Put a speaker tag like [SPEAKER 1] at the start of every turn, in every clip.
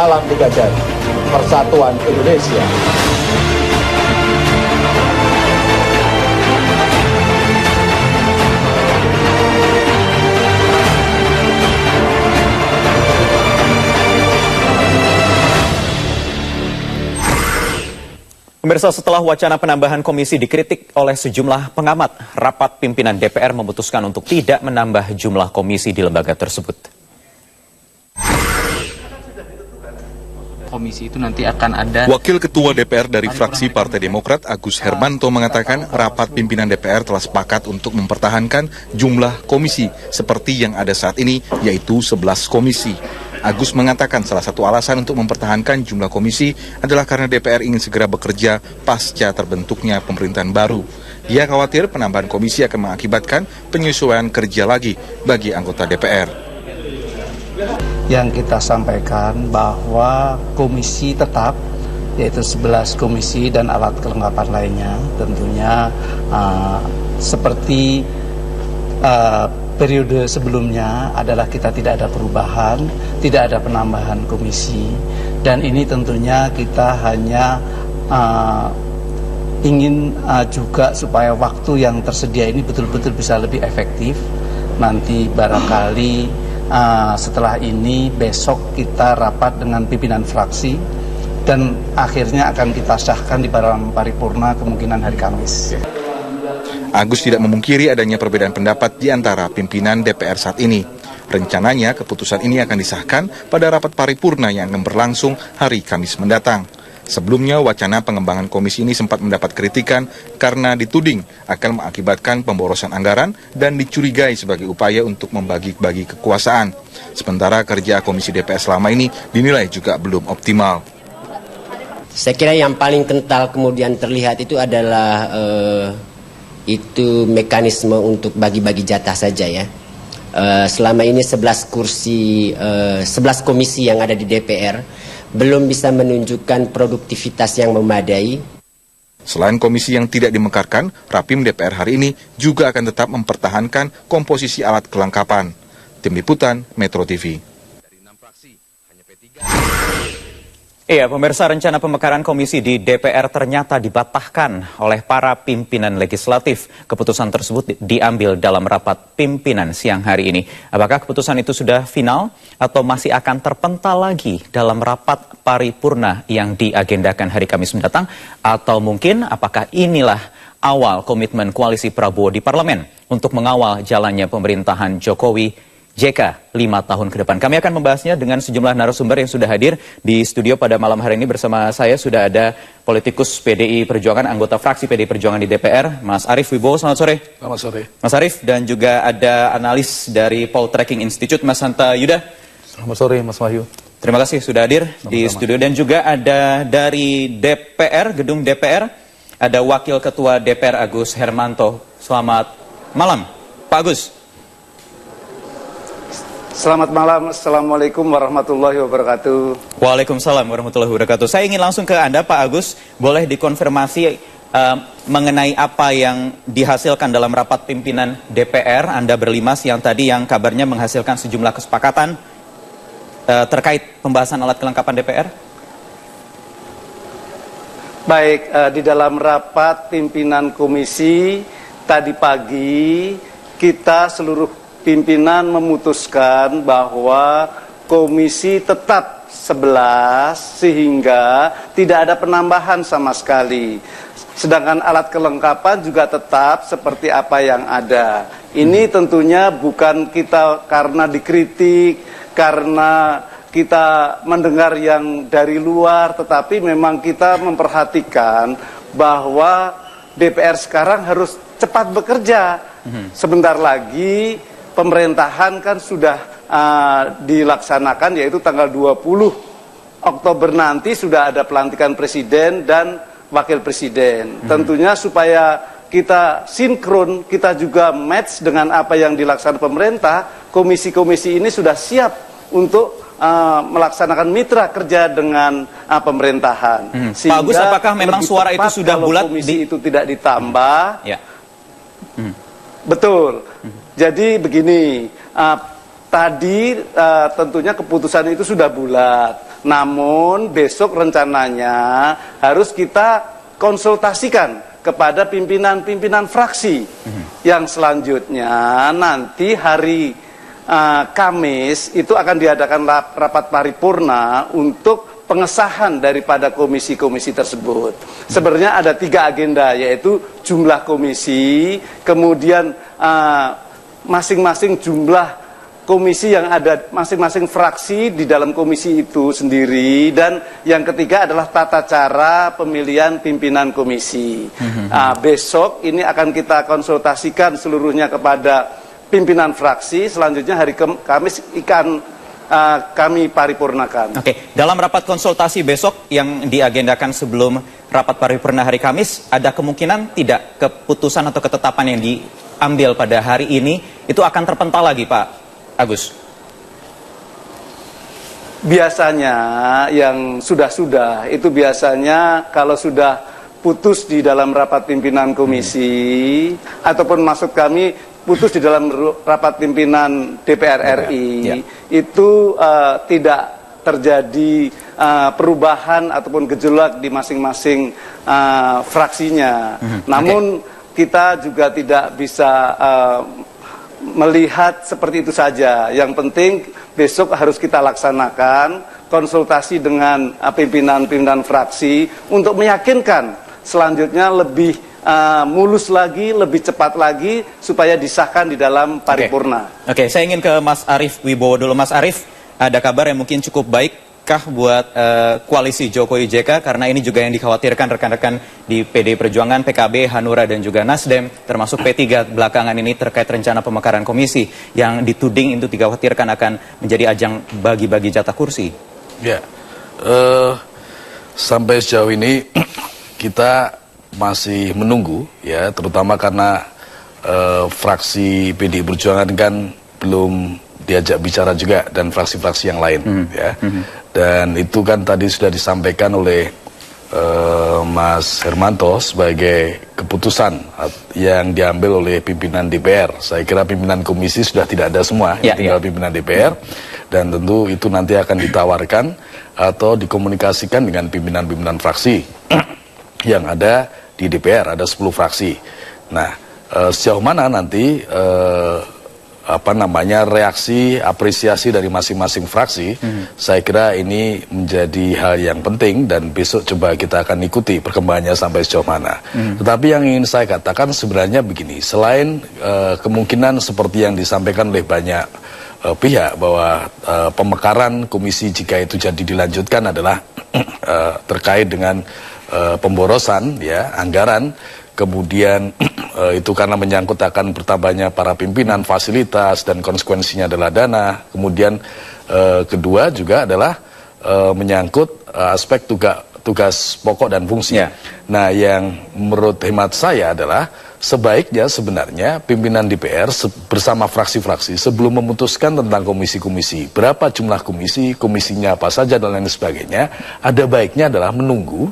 [SPEAKER 1] Salam 3 Jari, Persatuan Indonesia.
[SPEAKER 2] Pemirsa, setelah wacana penambahan komisi dikritik oleh sejumlah pengamat, rapat pimpinan DPR memutuskan untuk tidak menambah jumlah komisi di lembaga tersebut.
[SPEAKER 3] Komisi itu nanti akan ada.
[SPEAKER 4] Wakil Ketua DPR dari fraksi Partai Demokrat, Agus Hermanto, mengatakan rapat pimpinan DPR telah sepakat untuk mempertahankan jumlah komisi seperti yang ada saat ini, yaitu 11 komisi. Agus mengatakan salah satu alasan untuk mempertahankan jumlah komisi adalah karena DPR ingin segera bekerja pasca terbentuknya pemerintahan baru. Dia khawatir penambahan komisi akan mengakibatkan penyesuaian kerja lagi bagi anggota DPR.
[SPEAKER 5] Yang kita sampaikan bahwa komisi tetap, yaitu 11 komisi dan alat kelengkapan lainnya, tentunya seperti periode sebelumnya adalah kita tidak ada perubahan, tidak ada penambahan komisi, dan ini tentunya kita hanya ingin juga supaya waktu yang tersedia ini betul-betul bisa lebih efektif. Nanti barangkali setelah ini besok kita rapat dengan pimpinan fraksi dan akhirnya akan kita sahkan di dalam paripurna kemungkinan hari Kamis.
[SPEAKER 4] Agus tidak memungkiri adanya perbedaan pendapat di antara pimpinan DPR saat ini. Rencananya keputusan ini akan disahkan pada rapat paripurna yang akan berlangsung hari Kamis mendatang. Sebelumnya wacana pengembangan komisi ini sempat mendapat kritikan karena dituding akan mengakibatkan pemborosan anggaran dan dicurigai sebagai upaya untuk membagi-bagi kekuasaan. Sementara kerja komisi DPR selama ini dinilai juga belum optimal.
[SPEAKER 6] Saya kira yang paling kental kemudian terlihat itu adalah itu mekanisme untuk bagi-bagi jatah saja ya. Selama ini 11 kursi, 11 komisi yang ada di DPR belum bisa menunjukkan produktivitas yang memadai.
[SPEAKER 4] Selain komisi yang tidak dimekarkan, Rapim DPR hari ini juga akan tetap mempertahankan komposisi alat kelengkapan. Tim Liputan, Metro TV.
[SPEAKER 2] Iya, pemirsa, rencana pemekaran komisi di DPR ternyata dibatalkan oleh para pimpinan legislatif. Keputusan tersebut diambil dalam rapat pimpinan siang hari ini. Apakah keputusan itu sudah final atau masih akan terpental lagi dalam rapat paripurna yang diagendakan hari Kamis mendatang? Atau mungkin apakah inilah awal komitmen koalisi Prabowo di parlemen untuk mengawal jalannya pemerintahan Jokowi JK 5 tahun ke depan. Kami akan membahasnya dengan sejumlah narasumber yang sudah hadir di studio pada malam hari ini. Bersama saya sudah ada politikus PDI Perjuangan, anggota fraksi PDI Perjuangan di DPR, Mas Arief Wibowo. Selamat sore.
[SPEAKER 7] Selamat sore.
[SPEAKER 2] Mas Arief, dan juga ada analis dari Poltreking Institute, Mas Hanta Yuda.
[SPEAKER 7] Selamat sore, Mas Wahyu.
[SPEAKER 2] Terima kasih sudah hadir di studio. Dan juga ada dari DPR, gedung DPR, ada Wakil Ketua DPR Agus Hermanto. Selamat malam, Pak Agus.
[SPEAKER 5] Selamat malam, Assalamualaikum warahmatullahi wabarakatuh.
[SPEAKER 2] Waalaikumsalam warahmatullahi wabarakatuh. Saya ingin langsung ke Anda, Pak Agus. Boleh dikonfirmasi mengenai apa yang dihasilkan dalam rapat pimpinan DPR Anda berlima siang tadi yang kabarnya menghasilkan sejumlah kesepakatan terkait pembahasan alat kelengkapan DPR?
[SPEAKER 5] Baik, di dalam rapat pimpinan komisi tadi pagi kita seluruh pimpinan memutuskan bahwa komisi tetap 11 sehingga tidak ada penambahan sama sekali. Sedangkan alat kelengkapan juga tetap seperti apa yang ada. Ini tentunya bukan kita karena dikritik, karena kita mendengar yang dari luar, tetapi memang kita memperhatikan bahwa DPR sekarang harus cepat bekerja. Sebentar lagi pemerintahan kan sudah dilaksanakan, yaitu tanggal 20 Oktober nanti sudah ada pelantikan presiden dan wakil presiden. Tentunya supaya kita sinkron, kita juga match dengan apa yang dilaksanakan pemerintah, komisi-komisi ini sudah siap untuk melaksanakan mitra kerja dengan pemerintahan.
[SPEAKER 2] Pak Agus, apakah memang suara itu sudah bulat?
[SPEAKER 5] Komisi itu tidak ditambah.
[SPEAKER 2] Ya.
[SPEAKER 5] Betul. Jadi begini, tadi tentunya keputusan itu sudah bulat. Namun besok rencananya harus kita konsultasikan kepada pimpinan-pimpinan fraksi. Yang selanjutnya nanti hari Kamis itu akan diadakan rapat paripurna untuk pengesahan daripada komisi-komisi tersebut. Sebenarnya ada 3 agenda, yaitu jumlah komisi, kemudian masing-masing jumlah komisi yang ada, masing-masing fraksi di dalam komisi itu sendiri, dan yang ketiga adalah tata cara pemilihan pimpinan komisi. Besok ini akan kita konsultasikan seluruhnya kepada pimpinan fraksi, selanjutnya hari Kamis kami paripurnakan.
[SPEAKER 2] Oke, dalam rapat konsultasi besok yang diagendakan sebelum rapat paripurna hari Kamis, ada kemungkinan tidak keputusan atau ketetapan yang diambil pada hari ini itu akan terpental lagi, Pak Agus?
[SPEAKER 5] Biasanya yang sudah-sudah itu biasanya kalau sudah putus di dalam rapat pimpinan komisi ataupun maksud kami putus di dalam rapat pimpinan DPR RI, itu tidak terjadi perubahan ataupun gejolak di masing-masing fraksinya. Namun kita juga tidak bisa melihat seperti itu saja. Yang penting besok harus kita laksanakan konsultasi dengan pimpinan-pimpinan fraksi untuk meyakinkan selanjutnya lebih mulus lagi, lebih cepat lagi supaya disahkan di dalam paripurna.
[SPEAKER 2] Oke, saya ingin ke Mas Arief Wibowo dulu. Mas Arief, ada kabar yang mungkin cukup baikkah buat koalisi Jokowi JK, karena ini juga yang dikhawatirkan rekan-rekan di PD Perjuangan, PKB, Hanura dan juga Nasdem, termasuk P3 belakangan ini terkait rencana pemekaran komisi yang dituding itu dikhawatirkan akan menjadi ajang bagi-bagi jatah kursi.
[SPEAKER 3] Ya, sampai sejauh ini kita masih menunggu, ya, terutama karena fraksi PD Perjuangan kan belum diajak bicara juga, dan fraksi-fraksi yang lain, ya. Dan itu kan tadi sudah disampaikan oleh Mas Hermanto sebagai keputusan yang diambil oleh pimpinan DPR. Saya kira pimpinan komisi sudah tidak ada semua, tinggal pimpinan DPR, dan tentu itu nanti akan ditawarkan atau dikomunikasikan dengan pimpinan-pimpinan fraksi yang ada di DPR, ada 10 fraksi. Nah, sejauh mana nanti reaksi, apresiasi dari masing-masing fraksi, saya kira ini menjadi hal yang penting, dan besok coba kita akan ikuti perkembangannya sampai sejauh mana. Tetapi yang ingin saya katakan sebenarnya begini, selain kemungkinan seperti yang disampaikan oleh banyak pihak bahwa pemekaran komisi jika itu jadi dilanjutkan adalah terkait dengan pemborosan, ya, anggaran, kemudian itu karena menyangkut akan bertambahnya para pimpinan, fasilitas, dan konsekuensinya adalah dana. Kemudian kedua juga adalah menyangkut aspek tugas pokok dan fungsi. Nah, yang menurut hemat saya adalah sebaiknya sebenarnya pimpinan DPR bersama fraksi-fraksi sebelum memutuskan tentang komisi-komisi, berapa jumlah komisi, komisinya apa saja dan lain sebagainya, ada baiknya adalah menunggu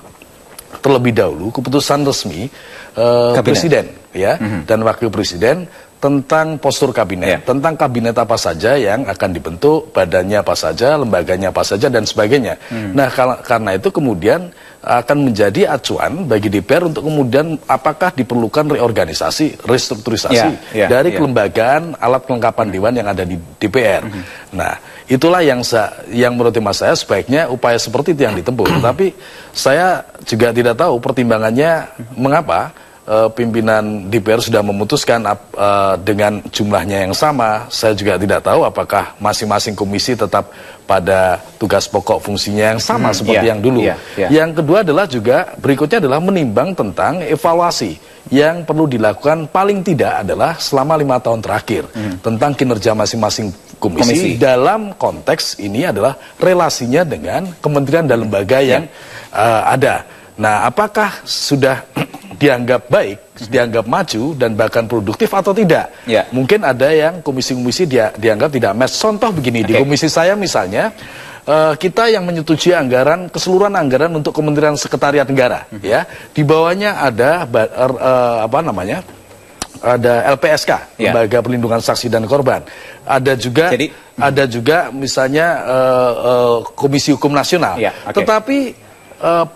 [SPEAKER 3] terlebih dahulu keputusan resmi presiden, ya, dan wakil presiden tentang postur kabinet, tentang kabinet apa saja yang akan dibentuk, badannya apa saja, lembaganya apa saja, dan sebagainya. Nah, karena itu kemudian akan menjadi acuan bagi DPR untuk kemudian apakah diperlukan reorganisasi, restrukturisasi dari kelembagaan alat kelengkapan dewan yang ada di DPR. Nah, itulah yang menurut hemat saya sebaiknya upaya seperti itu yang ditempuh. Tapi saya juga tidak tahu pertimbangannya mengapa pimpinan DPR sudah memutuskan dengan jumlahnya yang sama. Saya juga tidak tahu apakah masing-masing komisi tetap pada tugas pokok fungsinya yang sama seperti yang dulu. Yang kedua adalah juga berikutnya adalah menimbang tentang evaluasi yang perlu dilakukan paling tidak adalah selama 5 tahun terakhir tentang kinerja masing-masing komisi dalam konteks ini adalah relasinya dengan kementerian dan lembaga yang ada. Nah, apakah sudah dianggap baik, dianggap maju, dan bahkan produktif atau tidak? Mungkin ada yang komisi-komisi dianggap tidak match. Contoh begini, di komisi saya misalnya, kita yang menyetujui anggaran, keseluruhan anggaran untuk Kementerian Sekretariat Negara, ya, di bawahnya ada ada LPSK,
[SPEAKER 2] Ya.
[SPEAKER 3] Lembaga Perlindungan Saksi dan Korban. Ada juga misalnya Komisi Hukum Nasional.
[SPEAKER 2] Ya, oke.
[SPEAKER 3] Tetapi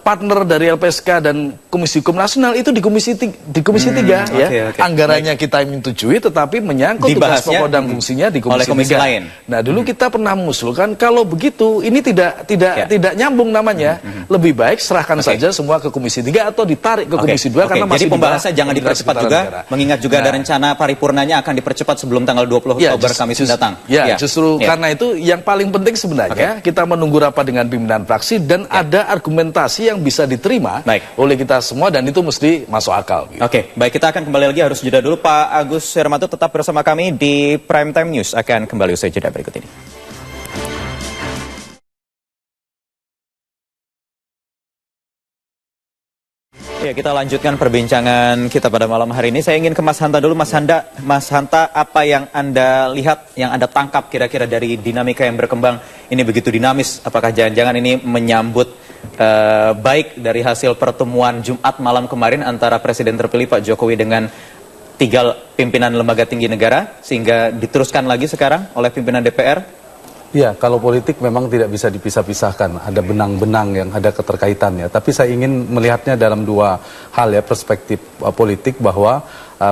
[SPEAKER 3] partner dari LPSK dan Komisi Hukum Nasional itu di Komisi 3 ya.
[SPEAKER 2] oke.
[SPEAKER 3] Anggarannya kita menyetujui, tetapi menyangkut tugas
[SPEAKER 2] Dibahasnya
[SPEAKER 3] pokok dan fungsinya di
[SPEAKER 2] oleh komisi
[SPEAKER 3] 3.
[SPEAKER 2] lain.
[SPEAKER 3] Nah, dulu kita pernah mengusulkan kalau begitu ini tidak nyambung namanya. Lebih baik serahkan saja semua ke Komisi 3 atau ditarik ke Komisi 2 karena masih
[SPEAKER 2] jadi pembahasan jangan dipercepat juga, mengingat juga ada rencana paripurnanya akan dipercepat sebelum tanggal 20 Oktober Kamis mendatang.
[SPEAKER 3] Justru karena itu yang paling penting sebenarnya kita menunggu rapat dengan pimpinan fraksi dan ada argumentasi yang bisa diterima oleh kita semua dan itu mesti masuk akal. Gitu.
[SPEAKER 2] Oke, baik, kita akan kembali lagi, harus jeda dulu. Pak Agus Hermanto tetap bersama kami di Prime Time News, akan kembali usai jeda berikut ini. Ya, kita lanjutkan perbincangan kita pada malam hari ini. Saya ingin ke Mas Hanta dulu. Mas Hanta, apa yang Anda lihat, yang Anda tangkap kira-kira dari dinamika yang berkembang ini begitu dinamis? Apakah jangan-jangan ini menyambut baik dari hasil pertemuan Jumat malam kemarin antara Presiden terpilih Pak Jokowi dengan 3 pimpinan lembaga tinggi negara, sehingga diteruskan lagi sekarang oleh pimpinan DPR?
[SPEAKER 1] Ya, kalau politik memang tidak bisa dipisah-pisahkan. Ada benang-benang yang ada keterkaitannya. Tapi saya ingin melihatnya dalam 2 hal ya, perspektif politik, bahwa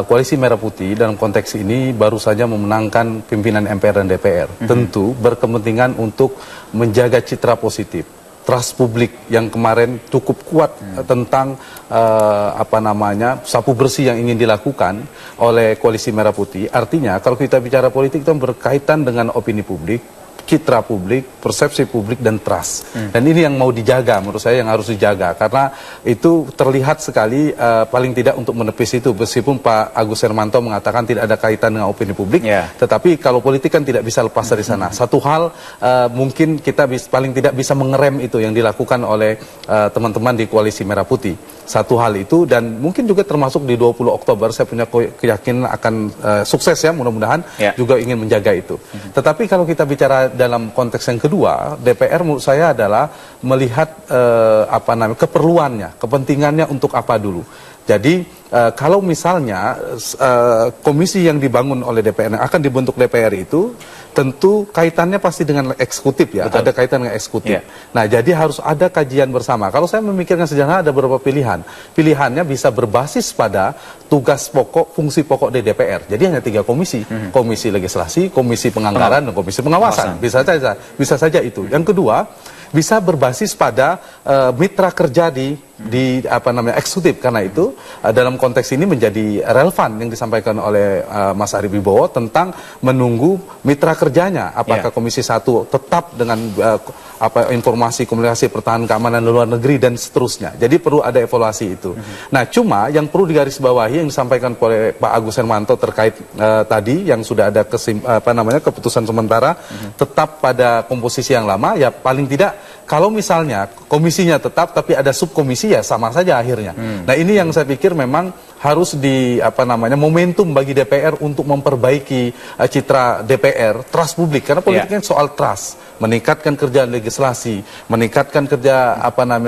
[SPEAKER 1] Koalisi Merah Putih dalam konteks ini baru saja memenangkan pimpinan MPR dan DPR. Tentu berkepentingan untuk menjaga citra positif, trust publik yang kemarin cukup kuat tentang sapu bersih yang ingin dilakukan oleh Koalisi Merah Putih. Artinya kalau kita bicara politik itu berkaitan dengan opini publik, citra publik, persepsi publik, dan trust. Dan ini yang mau dijaga, menurut saya yang harus dijaga. Karena itu terlihat sekali paling tidak untuk menepis itu. Meskipun Pak Agus Hermanto mengatakan tidak ada kaitan dengan opini publik, tetapi kalau politik kan tidak bisa lepas dari sana. Satu hal mungkin kita paling tidak bisa mengerem itu yang dilakukan oleh teman-teman di Koalisi Merah Putih. Satu hal itu, dan mungkin juga termasuk di 20 Oktober saya punya keyakinan akan sukses ya, mudah-mudahan juga ingin menjaga itu. Tetapi kalau kita bicara dalam konteks yang kedua, DPR menurut saya adalah melihat keperluannya, kepentingannya untuk apa dulu. Jadi kalau misalnya komisi yang dibangun oleh DPR, yang akan dibentuk DPR itu tentu kaitannya pasti dengan eksekutif ya. Betul. Ada kaitan dengan eksekutif. Nah, jadi harus ada kajian bersama. Kalau saya memikirkan sederhana, ada beberapa pilihan. Pilihannya bisa berbasis pada tugas pokok, fungsi pokok di DPR. Jadi hanya 3 komisi. Komisi legislasi, komisi penganggaran, dan komisi pengawasan. Bisa saja itu. Yang kedua, bisa berbasis pada mitra kerja di eksekutif. Karena itu dalam konteks ini menjadi relevan yang disampaikan oleh Mas Arief Wibowo tentang menunggu mitra kerjanya. Apakah Komisi 1 tetap dengan informasi, komunikasi, pertahanan, keamanan luar negeri dan seterusnya. Jadi perlu ada evaluasi itu. Nah, cuma yang perlu digarisbawahi yang disampaikan oleh Pak Agus Hermanto terkait tadi yang sudah ada keputusan sementara tetap pada komposisi yang lama, ya paling tidak kalau misalnya komisinya tetap tapi ada subkomisi ya sama saja akhirnya. Nah, ini yang saya pikir memang harus momentum bagi DPR untuk memperbaiki citra DPR, trust publik, karena politiknya soal trust, meningkatkan kerja legislasi, meningkatkan kerja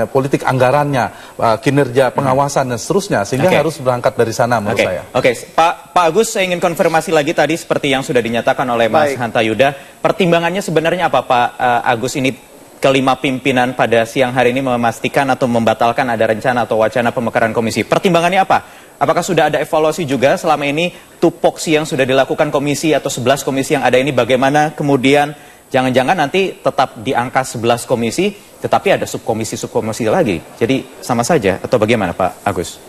[SPEAKER 1] politik anggarannya, kinerja pengawasan dan seterusnya, sehingga harus berangkat dari sana menurut saya.
[SPEAKER 2] Pak Agus, saya ingin konfirmasi lagi tadi seperti yang sudah dinyatakan oleh Mas Hanta Yuda, pertimbangannya sebenarnya apa Pak Agus? Ini kelima pimpinan pada siang hari ini memastikan atau membatalkan ada rencana atau wacana pemekaran komisi. Pertimbangannya apa? Apakah sudah ada evaluasi juga selama ini tupoksi yang sudah dilakukan komisi atau 11 komisi yang ada ini, bagaimana kemudian jangan-jangan nanti tetap di angka 11 komisi tetapi ada subkomisi lagi, jadi sama saja atau bagaimana Pak Agus?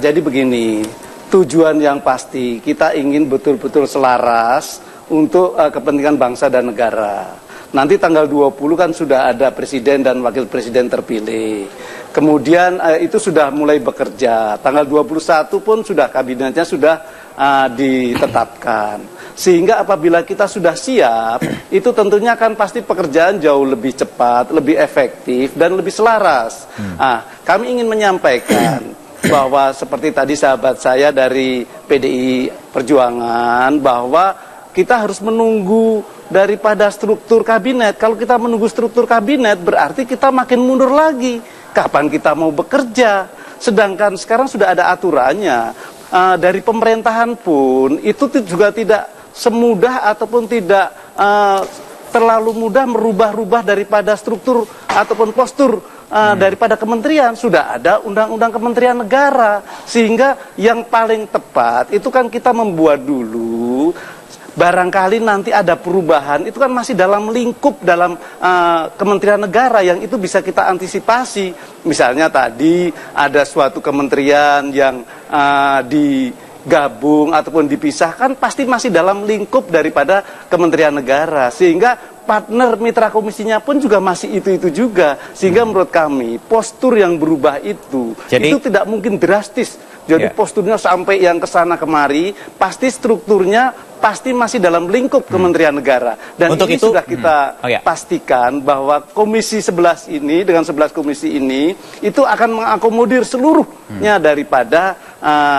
[SPEAKER 5] Jadi begini, tujuan yang pasti kita ingin betul-betul selaras untuk kepentingan bangsa dan negara. Nanti tanggal 20 kan sudah ada presiden dan wakil presiden terpilih. Kemudian itu sudah mulai bekerja. Tanggal 21 pun sudah kabinetnya sudah ditetapkan. Sehingga apabila kita sudah siap, itu tentunya kan pasti pekerjaan jauh lebih cepat, lebih efektif, dan lebih selaras. Kami ingin menyampaikan bahwa seperti tadi sahabat saya dari PDI Perjuangan, bahwa kita harus menunggu daripada struktur kabinet. Kalau kita menunggu struktur kabinet, berarti kita makin mundur lagi. Kapan kita mau bekerja? Sedangkan sekarang sudah ada aturannya. Dari pemerintahan pun itu juga tidak semudah ataupun tidak terlalu mudah merubah-rubah daripada struktur ataupun postur daripada kementerian. Sudah ada undang-undang kementerian negara, sehingga yang paling tepat itu kan kita membuat dulu. Barangkali nanti ada perubahan, itu kan masih dalam lingkup dalam kementerian negara yang itu bisa kita antisipasi. Misalnya tadi ada suatu kementerian yang digabung ataupun dipisahkan, pasti masih dalam lingkup daripada kementerian negara. Sehingga partner mitra komisinya pun juga masih itu-itu juga. Sehingga menurut kami postur yang berubah itu tidak mungkin drastis. Jadi posturnya sampai yang kesana kemari, pasti strukturnya pasti masih dalam lingkup Kementerian Negara. Dan untuk ini sudah kita pastikan bahwa Komisi 11 ini, dengan 11 komisi ini, itu akan mengakomodir seluruhnya daripada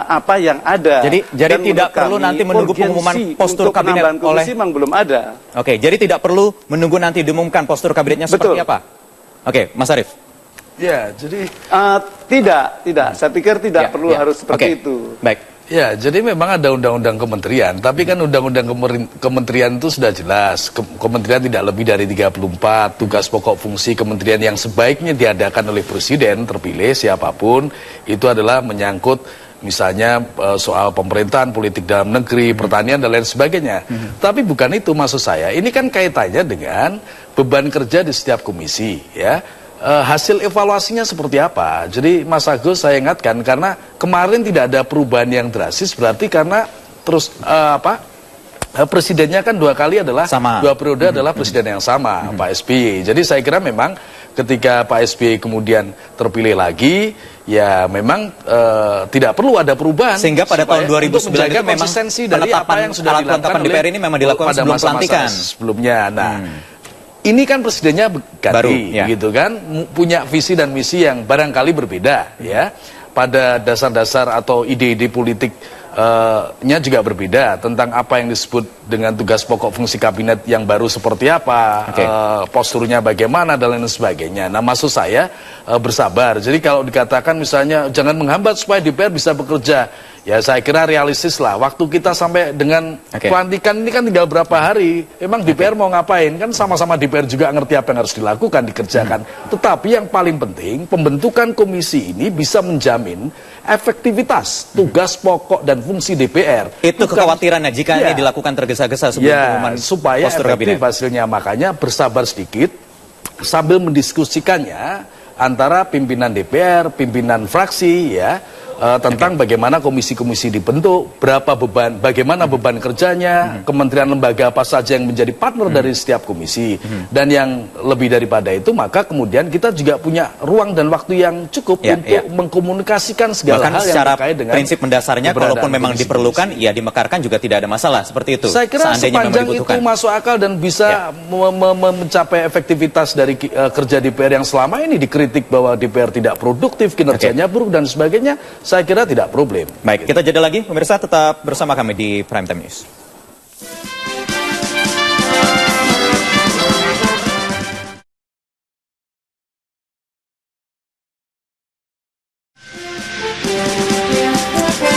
[SPEAKER 5] apa yang ada.
[SPEAKER 2] Jadi tidak perlu nanti menunggu pengumuman postur kabinet oleh...
[SPEAKER 5] memang belum ada.
[SPEAKER 2] Oke, jadi tidak perlu menunggu nanti diumumkan postur kabinetnya seperti apa? Oke, Mas Arief.
[SPEAKER 3] Ya, jadi
[SPEAKER 5] tidak. Saya pikir tidak perlu harus seperti itu.
[SPEAKER 2] Baik.
[SPEAKER 3] Ya, jadi memang ada undang-undang kementerian, tapi kan undang-undang kementerian itu sudah jelas. Kementerian tidak lebih dari 34, tugas pokok fungsi kementerian yang sebaiknya diadakan oleh presiden terpilih siapapun, itu adalah menyangkut misalnya soal pemerintahan, politik dalam negeri, pertanian dan lain sebagainya. Tapi bukan itu maksud saya. Ini kan kaitannya dengan beban kerja di setiap komisi, ya. Hasil evaluasinya seperti apa? Jadi Mas Agus saya ingatkan, karena kemarin tidak ada perubahan yang drastis, berarti karena terus presidennya kan 2 kali adalah 2 periode adalah presiden yang sama, Pak SBY. Jadi saya kira memang ketika Pak SBY kemudian terpilih lagi, ya memang tidak perlu ada perubahan.
[SPEAKER 2] Sehingga pada tahun 2009 itu memang
[SPEAKER 3] dari apa yang sudah dilakukan
[SPEAKER 2] DPR ini memang dilakukan sebelum pelantikan.
[SPEAKER 3] Sebelumnya. Nah, ini kan presidennya ganti, gitu kan, punya visi dan misi yang barangkali berbeda, ya. Pada dasar-dasar atau ide-ide politiknya juga berbeda tentang apa yang disebut dengan tugas pokok fungsi kabinet yang baru seperti apa, posturnya bagaimana dan lain sebagainya. Nah, maksud saya bersabar. Jadi kalau dikatakan misalnya jangan menghambat supaya DPR bisa bekerja, ya saya kira realistis lah. Waktu kita sampai dengan pelantikan ini kan tinggal berapa hari. Emang DPR mau ngapain? Kan sama-sama DPR juga ngerti apa yang harus dilakukan, dikerjakan. Tetapi yang paling penting, pembentukan komisi ini bisa menjamin efektivitas tugas pokok dan fungsi DPR.
[SPEAKER 2] Itu kekhawatirannya jika ini dilakukan tergesa-gesa sebelum pengumuman
[SPEAKER 3] supaya efektif hasilnya. Makanya bersabar sedikit sambil mendiskusikannya antara pimpinan DPR, pimpinan fraksi, ya, tentang bagaimana komisi-komisi dibentuk, berapa beban, bagaimana beban kerjanya, kementerian lembaga apa saja yang menjadi partner dari setiap komisi, dan yang lebih daripada itu, maka kemudian kita juga punya ruang dan waktu yang cukup untuk mengkomunikasikan segala hal yang terkait dengan
[SPEAKER 2] prinsip mendasarnya, kalaupun memang diperlukan, ya dimekarkan juga tidak ada masalah seperti itu.
[SPEAKER 3] Saya kira sepanjang itu masuk akal dan bisa mencapai efektivitas dari kerja DPR yang selama ini dikritik bahwa DPR tidak produktif, kinerjanya buruk dan sebagainya. Saya kira tidak problem.
[SPEAKER 2] Baik, kita jeda lagi. Pemirsa tetap bersama kami di Prime Time News.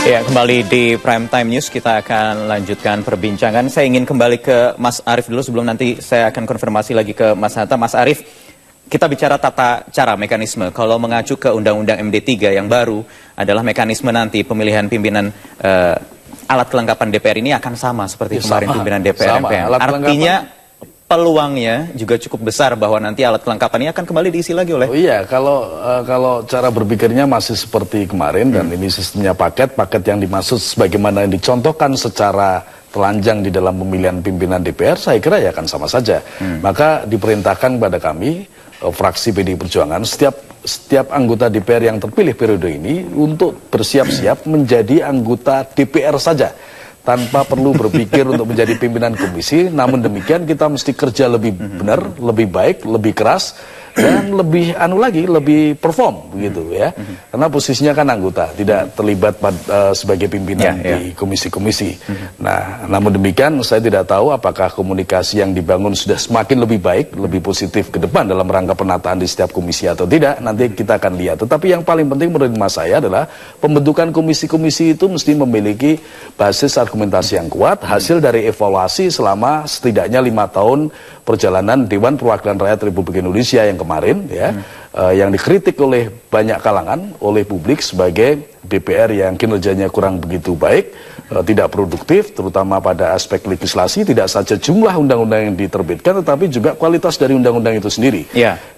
[SPEAKER 2] Ya, kembali di Prime Time News, kita akan lanjutkan perbincangan. Saya ingin kembali ke Mas Arief dulu sebelum nanti saya akan konfirmasi lagi ke Mas Hatta. Mas Arief, kita bicara tata cara mekanisme. Kalau mengacu ke Undang-Undang MD3 yang baru adalah mekanisme nanti pemilihan pimpinan alat kelengkapan DPR ini akan sama seperti kemarin pimpinan DPR MPR. Artinya peluangnya juga cukup besar bahwa nanti alat kelengkapan ini akan kembali diisi lagi oleh...
[SPEAKER 3] Oh iya, kalau cara berpikirnya masih seperti kemarin dan ini sistemnya paket yang dimaksud sebagaimana yang dicontohkan secara telanjang di dalam pemilihan pimpinan DPR, saya kira ya akan sama saja. Maka diperintahkan kepada kami, fraksi PDI Perjuangan, setiap anggota DPR yang terpilih periode ini untuk bersiap-siap menjadi anggota DPR saja, tanpa perlu berpikir untuk menjadi pimpinan komisi. Namun demikian kita mesti kerja lebih benar, lebih baik, lebih keras, dan lebih lebih perform begitu ya. Karena posisinya kan anggota, tidak terlibat sebagai pimpinan di komisi-komisi. Nah, namun demikian saya tidak tahu apakah komunikasi yang dibangun sudah semakin lebih baik, lebih positif ke depan dalam rangka penataan di setiap komisi atau tidak. Nanti kita akan lihat. Tetapi yang paling penting menurut saya adalah pembentukan komisi-komisi itu mesti memiliki basis argumentasi yang kuat, hasil dari evaluasi selama setidaknya 5 tahun perjalanan Dewan Perwakilan Rakyat Republik Indonesia yang kemarin ya, yang dikritik oleh banyak kalangan, oleh publik sebagai DPR yang kinerjanya kurang begitu baik, tidak produktif, terutama pada aspek legislasi, tidak saja jumlah undang-undang yang diterbitkan, tetapi juga kualitas dari undang-undang itu sendiri.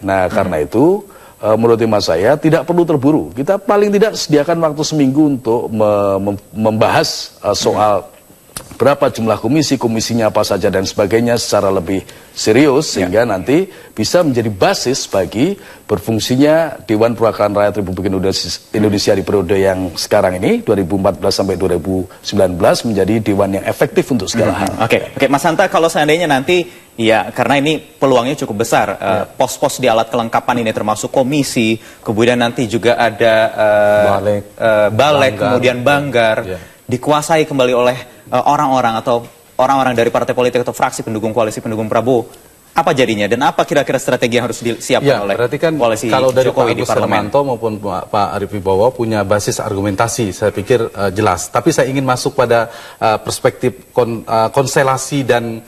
[SPEAKER 3] Nah, karena itu menurut hemat saya tidak perlu terburu. Kita paling tidak sediakan waktu seminggu untuk membahas soal berapa jumlah komisinya apa saja dan sebagainya secara lebih serius sehingga nanti bisa menjadi basis bagi berfungsinya Dewan Perwakilan Rakyat Republik Indonesia di periode yang sekarang ini 2014 sampai 2019 menjadi dewan yang efektif untuk segala hal.
[SPEAKER 2] Oke, Mas Hanta, kalau seandainya nanti ya karena ini peluangnya cukup besar, pos-pos di alat kelengkapan ini termasuk komisi, kemudian nanti juga ada balik, kemudian banggar, dikuasai kembali oleh orang-orang atau orang-orang dari partai politik atau fraksi pendukung koalisi pendukung Prabowo, apa jadinya dan apa kira-kira strategi yang harus disiapkan oleh
[SPEAKER 1] berarti kan
[SPEAKER 2] koalisi
[SPEAKER 1] kalau dari
[SPEAKER 2] Jokowi
[SPEAKER 1] Pak
[SPEAKER 2] di
[SPEAKER 1] Agus
[SPEAKER 2] parlemen?
[SPEAKER 1] Hermanto maupun Pak Arief Wibowo punya basis argumentasi, saya pikir jelas. Tapi saya ingin masuk pada perspektif konstelasi dan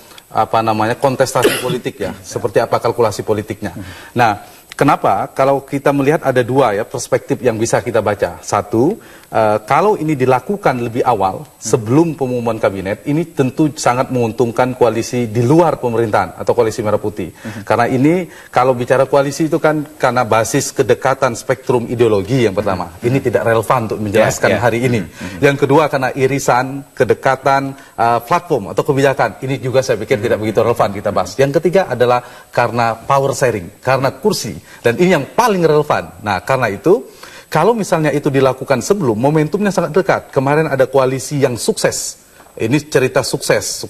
[SPEAKER 1] kontestasi politik ya, seperti apa kalkulasi politiknya. Nah, kenapa? Kalau kita melihat ada dua ya perspektif yang bisa kita baca. Satu, kalau ini dilakukan lebih awal sebelum pengumuman kabinet, ini tentu sangat menguntungkan koalisi di luar pemerintahan atau koalisi Merah Putih. Karena ini kalau bicara koalisi itu kan karena basis kedekatan spektrum ideologi yang pertama. Ini tidak relevan untuk menjelaskan hari ini. Yang kedua karena irisan, kedekatan, platform atau kebijakan. Ini juga saya pikir tidak begitu relevan kita bahas. Yang ketiga adalah karena power sharing, karena kursi. Dan ini yang paling relevan. Nah, karena itu, kalau misalnya itu dilakukan sebelum, momentumnya sangat dekat. Kemarin ada koalisi yang sukses. Ini cerita sukses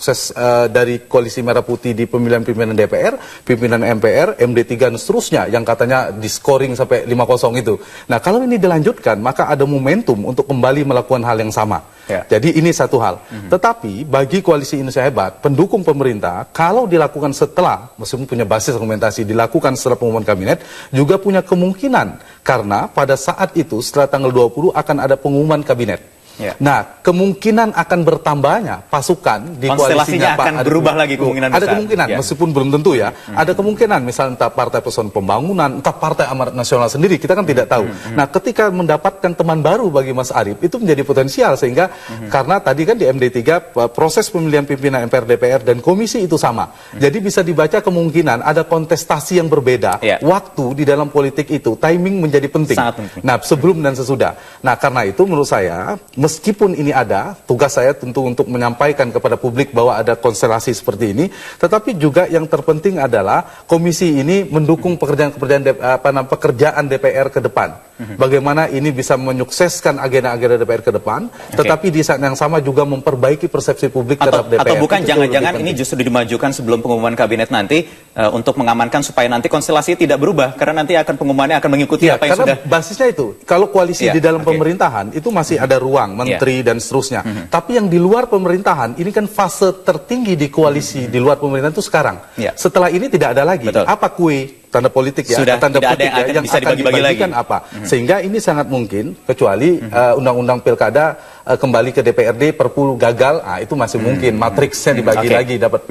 [SPEAKER 1] dari koalisi Merah Putih di pemilihan pimpinan DPR, pimpinan MPR, MD3 dan seterusnya yang katanya di scoring sampai 5-0 itu. Nah, kalau ini dilanjutkan, maka ada momentum untuk kembali melakukan hal yang sama. Jadi ini satu hal. Tetapi bagi koalisi Indonesia Hebat, pendukung pemerintah, kalau dilakukan setelah, meskipun punya basis argumentasi, dilakukan setelah pengumuman kabinet, juga punya kemungkinan. Karena pada saat itu, setelah tanggal 20 akan ada pengumuman kabinet. Nah, kemungkinan akan bertambahnya pasukan di koalisinya
[SPEAKER 2] akan berubah lagi kemungkinan besar.
[SPEAKER 1] Ada kemungkinan, meskipun belum tentu ya. Ada kemungkinan, misalnya entah Partai Persatuan Pembangunan, entah Partai Amanat Nasional sendiri, kita kan tidak tahu. Nah, ketika mendapatkan teman baru bagi Mas Arief, itu menjadi potensial sehingga karena tadi kan di MD3 proses pemilihan pimpinan MPR, DPR dan komisi itu sama. Jadi bisa dibaca kemungkinan ada kontestasi yang berbeda. Waktu di dalam politik itu timing menjadi penting.
[SPEAKER 2] Sangat penting.
[SPEAKER 1] Nah, sebelum dan sesudah. Nah, karena itu menurut saya meskipun ini ada, tugas saya tentu untuk menyampaikan kepada publik bahwa ada konstelasi seperti ini, tetapi juga yang terpenting adalah komisi ini mendukung pekerjaan DPR ke depan. Bagaimana ini bisa menyukseskan agenda-agenda DPR ke depan, tetapi di saat yang sama juga memperbaiki persepsi publik terhadap DPR.
[SPEAKER 2] Atau bukan jangan-jangan ini justru dimajukan sebelum pengumuman kabinet nanti untuk mengamankan supaya nanti konstelasi tidak berubah, karena nanti akan pengumumannya akan mengikuti apa yang sudah.
[SPEAKER 1] Basisnya itu, kalau koalisi di dalam pemerintahan itu masih ada ruang menteri dan seterusnya. Tapi yang di luar pemerintahan ini kan fase tertinggi di koalisi di luar pemerintahan itu sekarang. Setelah ini tidak ada lagi. Apa kue tanda politik ya,
[SPEAKER 2] sudah
[SPEAKER 1] tanda
[SPEAKER 2] tidak
[SPEAKER 1] politik
[SPEAKER 2] ada yang
[SPEAKER 1] yang
[SPEAKER 2] bisa
[SPEAKER 1] akan dibagikan apa. Sehingga ini sangat mungkin kecuali undang-undang pilkada kembali ke DPRD, Perpu gagal, itu masih mungkin matriksnya dibagi lagi, dapat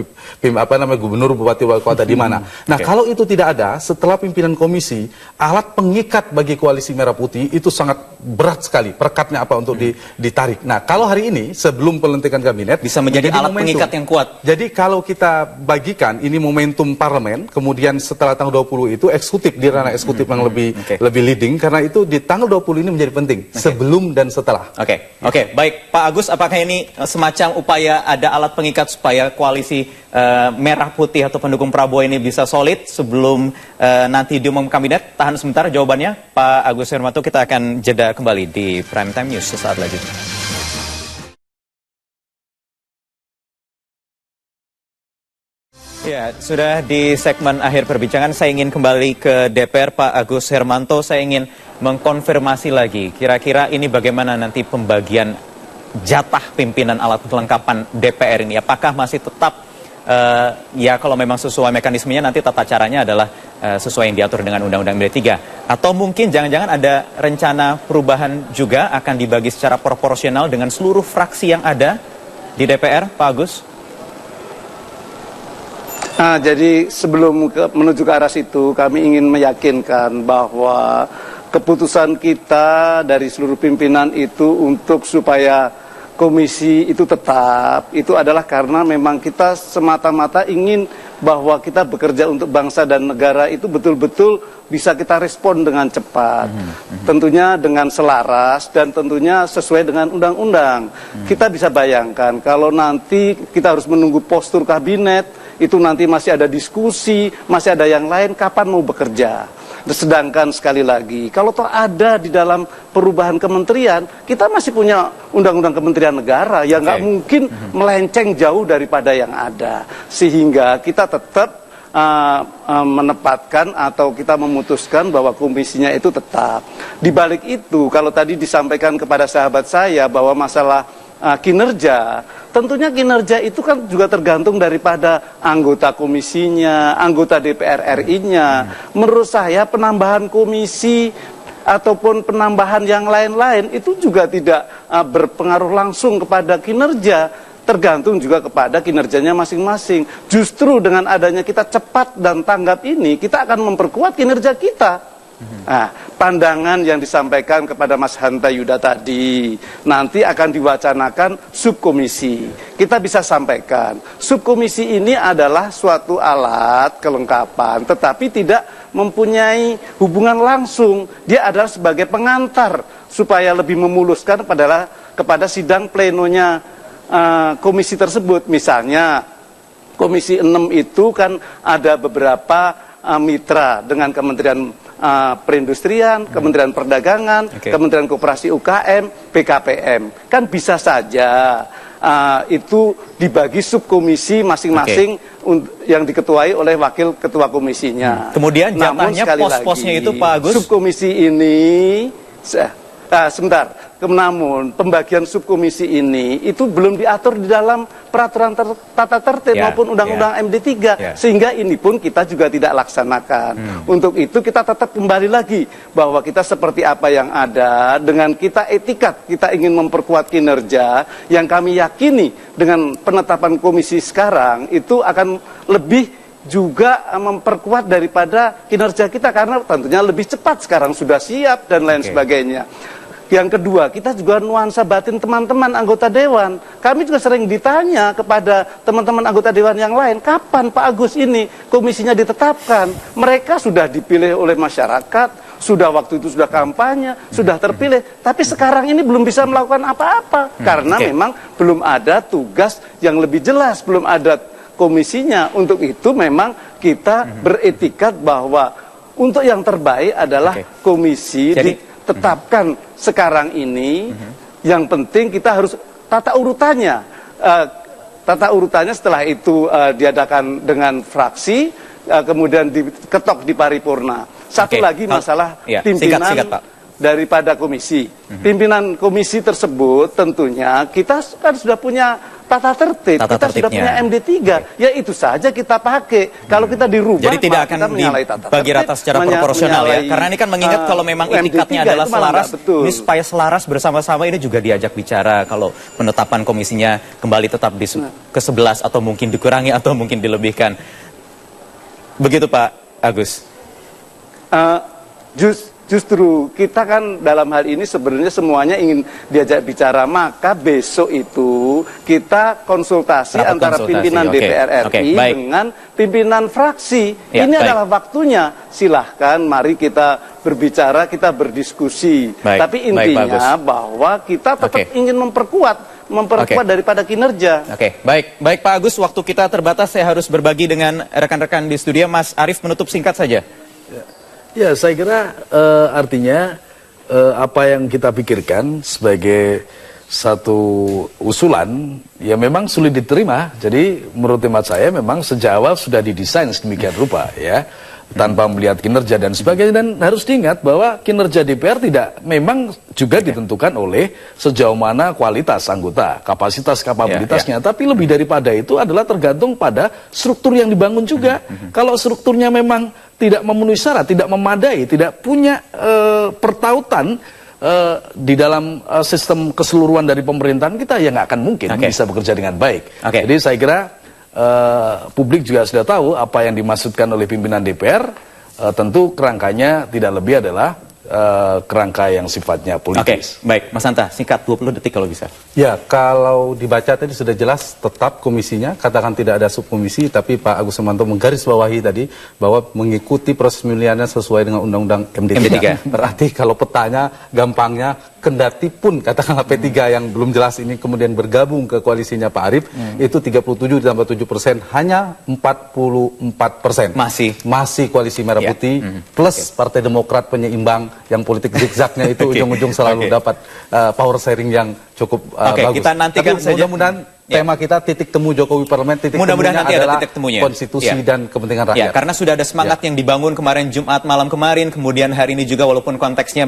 [SPEAKER 1] gubernur, bupati, wali kota di mana. Nah, kalau itu tidak ada, setelah pimpinan komisi, alat pengikat bagi koalisi Merah Putih itu sangat berat sekali. Perekatnya apa untuk ditarik. Nah, kalau hari ini sebelum pelantikan kabinet
[SPEAKER 2] bisa menjadi alat pengikat yang kuat.
[SPEAKER 1] Jadi kalau kita bagikan ini momentum parlemen, kemudian setelah tanggal 20 itu eksekutif di ranah eksekutif yang lebih leading, karena itu di tanggal 20 ini menjadi penting sebelum dan setelah.
[SPEAKER 2] Oke, baik Pak Agus, apakah ini semacam upaya ada alat pengikat supaya koalisi Merah Putih atau pendukung Prabowo ini bisa solid sebelum nanti diumumkan kabinet? Tahan sebentar jawabannya, Pak Agus Hermanto. Kita akan jeda kembali di Prime Time News sesaat lagi. Ya, sudah di segmen akhir perbincangan, saya ingin kembali ke DPR, Pak Agus Hermanto. Saya ingin mengkonfirmasi lagi, kira-kira ini bagaimana nanti pembagian jatah pimpinan alat kelengkapan DPR ini? Apakah masih tetap, ya kalau memang sesuai mekanismenya nanti tata caranya adalah sesuai yang diatur dengan Undang-Undang MD3? Atau mungkin jangan-jangan ada rencana perubahan juga akan dibagi secara proporsional dengan seluruh fraksi yang ada di DPR, Pak Agus?
[SPEAKER 5] Nah, jadi sebelum menuju ke arah situ, kami ingin meyakinkan bahwa keputusan kita dari seluruh pimpinan itu untuk supaya komisi itu tetap, itu adalah karena memang kita semata-mata ingin bahwa kita bekerja untuk bangsa dan negara itu betul-betul bisa kita respon dengan cepat. Tentunya dengan selaras dan tentunya sesuai dengan undang-undang. Kita bisa bayangkan kalau nanti kita harus menunggu postur kabinet, itu nanti masih ada diskusi, masih ada yang lain, kapan mau bekerja. Sedangkan sekali lagi, kalau toh ada di dalam perubahan kementerian, kita masih punya undang-undang kementerian negara yang nggak mungkin melenceng jauh daripada yang ada. Sehingga kita tetap menempatkan atau kita memutuskan bahwa komisinya itu tetap. Di balik itu, kalau tadi disampaikan kepada sahabat saya bahwa masalah kinerja, tentunya kinerja itu kan juga tergantung daripada anggota komisinya, anggota DPR RI-nya. Menurut saya penambahan komisi ataupun penambahan yang lain-lain itu juga tidak berpengaruh langsung kepada kinerja, tergantung juga kepada kinerjanya masing-masing. Justru dengan adanya kita cepat dan tanggap ini, kita akan memperkuat kinerja kita. Nah, pandangan yang disampaikan kepada Mas Hanta Yuda tadi nanti akan diwacanakan subkomisi. Kita bisa sampaikan subkomisi ini adalah suatu alat kelengkapan, tetapi tidak mempunyai hubungan langsung. Dia adalah sebagai pengantar supaya lebih memuluskan kepada sidang plenonya komisi tersebut. Misalnya komisi 6 itu kan ada beberapa mitra dengan Kementerian Perindustrian, Kementerian Perdagangan, Kementerian Koperasi UKM, BKPM. Kan bisa saja itu dibagi subkomisi masing-masing yang diketuai oleh wakil ketua komisinya.
[SPEAKER 2] Kemudian jatahnya pos-posnya itu, Pak Agus?
[SPEAKER 5] Subkomisi ini, sebentar. Namun pembagian subkomisi ini itu belum diatur di dalam peraturan tata tertib maupun undang-undang MD3, sehingga ini pun kita juga tidak laksanakan. Untuk itu kita tetap kembali lagi bahwa kita seperti apa yang ada, dengan kita etikat, kita ingin memperkuat kinerja yang kami yakini dengan penetapan komisi sekarang itu akan lebih juga memperkuat daripada kinerja kita, karena tentunya lebih cepat sekarang sudah siap dan lain sebagainya. Yang kedua, kita juga nuansa batin teman-teman anggota Dewan. Kami juga sering ditanya kepada teman-teman anggota Dewan yang lain, kapan Pak Agus ini komisinya ditetapkan? Mereka sudah dipilih oleh masyarakat, sudah waktu itu sudah kampanye, sudah terpilih, tapi sekarang ini belum bisa melakukan apa-apa, karena memang belum ada tugas yang lebih jelas, belum ada komisinya. Untuk itu memang kita beretikat bahwa untuk yang terbaik adalah komisi ditetapkan sekarang ini. Yang penting kita harus tata urutannya. Tata urutannya setelah itu diadakan dengan fraksi, kemudian diketok di paripurna. Satu lagi masalah pimpinan daripada komisi. Pimpinan komisi tersebut tentunya kita kan sudah punya tata tertib, kita sudah punya MD3, ya itu saja kita pakai. Kalau kita dirubah,
[SPEAKER 2] jadi tidak akan dibagi rata secara proporsional ya, karena ini kan mengingat kalau memang itikatnya adalah selaras, ini supaya selaras bersama-sama ini juga diajak bicara kalau penetapan komisinya kembali tetap di ke-11 atau mungkin dikurangi atau mungkin dilebihkan. Begitu Pak Agus.
[SPEAKER 5] Justru kita kan dalam hal ini sebenarnya semuanya ingin diajak bicara, maka besok itu kita konsultasi antara pimpinan DPR RI dengan pimpinan fraksi. Ini adalah waktunya, silahkan mari kita berbicara, kita berdiskusi. Tapi intinya bahwa kita tetap ingin memperkuat daripada kinerja.
[SPEAKER 2] Baik Pak Agus, waktu kita terbatas, saya harus berbagi dengan rekan-rekan di studio. Mas Arief, menutup singkat saja.
[SPEAKER 3] Ya, saya kira artinya apa yang kita pikirkan sebagai satu usulan ya memang sulit diterima. Jadi menurut hemat saya memang sejak awal sudah didesain sedemikian rupa ya, tanpa melihat kinerja dan sebagainya. Dan harus diingat bahwa kinerja DPR tidak memang juga ditentukan oleh sejauh mana kualitas anggota, kapasitas kapabilitasnya, tapi lebih daripada itu adalah tergantung pada struktur yang dibangun juga. Kalau strukturnya memang tidak memenuhi syarat, tidak memadai, tidak punya pertautan di dalam sistem keseluruhan dari pemerintahan kita, ya nggak akan mungkin bisa bekerja dengan baik. Jadi saya kira publik juga sudah tahu apa yang dimaksudkan oleh pimpinan DPR. Tentu kerangkanya tidak lebih adalah kerangka yang sifatnya politis.
[SPEAKER 2] Baik, Mas Hanta, singkat 20 detik kalau bisa.
[SPEAKER 1] Ya, kalau dibaca tadi sudah jelas tetap komisinya, katakan tidak ada subkomisi, tapi Pak Agus Hermanto menggarisbawahi tadi bahwa mengikuti proses pemilihannya sesuai dengan Undang-Undang MD3. Berarti kalau petanya gampangnya, kendati pun katakanlah P3 yang belum jelas ini kemudian bergabung ke koalisinya Pak Arief, itu 37 ditambah 7% hanya 44%. Masih koalisi Merah Putih plus Partai Demokrat penyeimbang yang politik zigzagnya itu ujung-ujung selalu dapat power sharing yang cukup bagus.
[SPEAKER 2] Kita nantikan saja.
[SPEAKER 1] Mudah-mudahan tema kita titik temu Jokowi Parlemen, titik
[SPEAKER 2] mudah-mudahan nanti
[SPEAKER 1] adalah
[SPEAKER 2] ada titik temunya.
[SPEAKER 1] Konstitusi dan kepentingan rakyat.
[SPEAKER 2] Ya, karena sudah ada semangat yang dibangun kemarin Jumat malam kemarin, kemudian hari ini juga walaupun konteksnya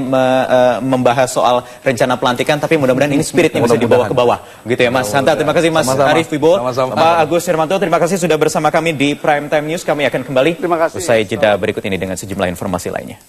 [SPEAKER 2] membahas soal rencana pelantikan, tapi mudah-mudahan ini spiritnya bisa dibawa ke bawah. Gitu ya Mas Hanta, terima kasih Mas Arief Wibowo. Pak Agus Hermanto, terima kasih sudah bersama kami di Prime Time News. Kami akan kembali usai jeda berikut ini dengan sejumlah informasi lainnya.